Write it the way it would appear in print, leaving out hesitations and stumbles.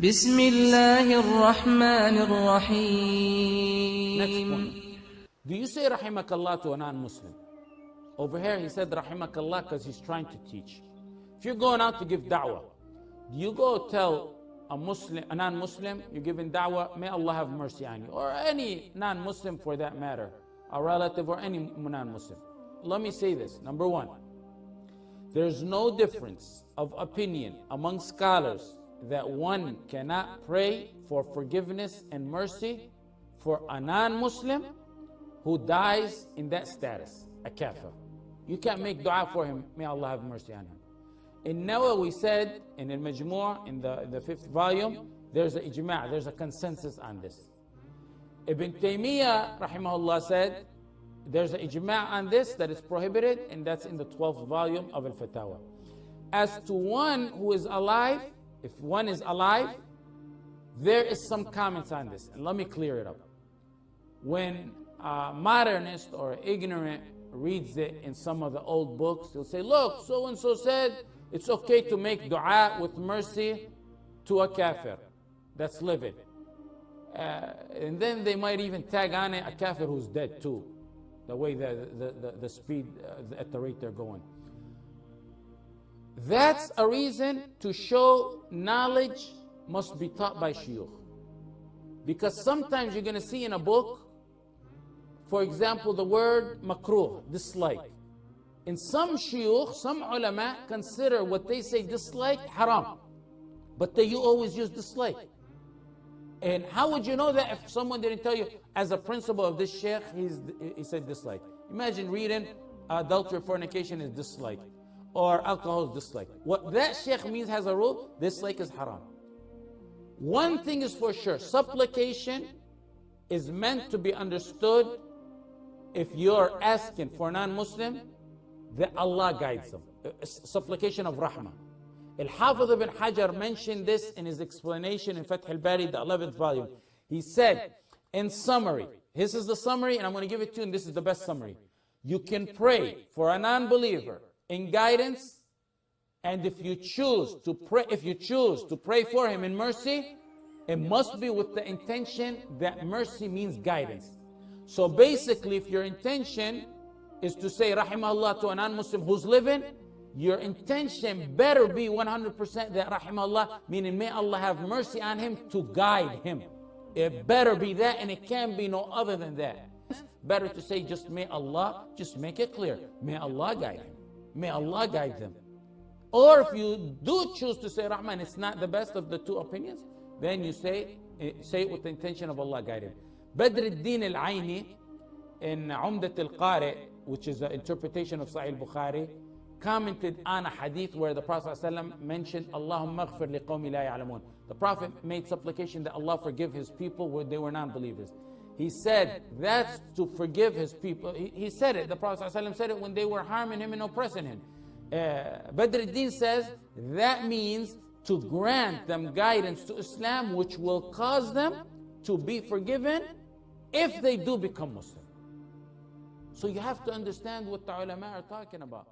بسم الله الرحمن Next point. الرحيم. Do you say rahimakallah to a non-Muslim? Over here he said rahimakallah because he's trying to teach. If you're going out to give da'wah, do you go tell a non-Muslim, you're giving da'wah, may Allah have mercy on you, or any non-Muslim for that matter, a relative or any non-Muslim? Let me say this. Number one, there's no difference of opinion among scholars that one cannot pray for forgiveness and mercy for a non-Muslim who dies in that status, a kafir. You can't make dua for him, may Allah have mercy on him. In Nawawi said, in al-Majmu' in the 5th volume, there's an ijma', there's a consensus on this. Ibn Taymiyyah, rahimahullah, said, there's an ijma' on this, that is prohibited, and that's in the 12th volume of al-Fatawa. As to one who is alive, if one is alive, there is some comments on this, and let me clear it up. When a modernist or ignorant reads it in some of the old books, he'll say, look, so-and-so said it's okay to make dua with mercy to a kafir that's living. And then they might even tag on it a kafir who's dead too, the way the speed, at the rate they're going. That's a reason to show knowledge must be taught by shuyukh. Because sometimes you're going to see in a book, for example, the word makruh, dislike. In some shuyukh, some ulama consider what they say dislike haram. But you always use dislike. And how would you know that if someone didn't tell you, as a principle of this sheikh, he said dislike? Imagine reading adultery, fornication is dislike, or alcohol is dislike. What that sheikh means has a rule, dislike is haram. One thing is for sure, supplication is meant to be understood if you're asking for a non-Muslim, that Allah guides them. Supplication of rahmah. Al-Hafidh ibn Hajar mentioned this in his explanation in Fath al-Bari, the 11th volume. He said, in summary, this is the summary, and I'm going to give it to you, and this is the best summary. You can pray for a non-believer in guidance, and if you choose to pray for him in mercy, it must be with the intention that mercy means guidance. So basically, if your intention is to say rahimahullah to a non-Muslim who's living, your intention better be 100% that rahimahullah, meaning may Allah have mercy on him, to guide him. It better be that, and it can't be no other than that. Better to say just may Allah, just make it clear, may Allah guide him. May Allah guide them. Or if you do choose to say rahman, it's not the best of the two opinions, then you say it with the intention of Allah guiding. Badr al-Din al-Aini in Umdat al-Qari, which is the interpretation of Sahih al-Bukhari, commented on a hadith where the Prophet ﷺ mentioned, Allahumma aghfir liqawmi la ya'lamun. The Prophet made supplication that Allah forgive his people where they were non-believers. He said that's to forgive his people. He said it, the Prophet ﷺ said it when they were harming him and oppressing him. Badr al-Din says that means to grant them guidance to Islam, which will cause them to be forgiven if they do become Muslim. So you have to understand what the ulama are talking about.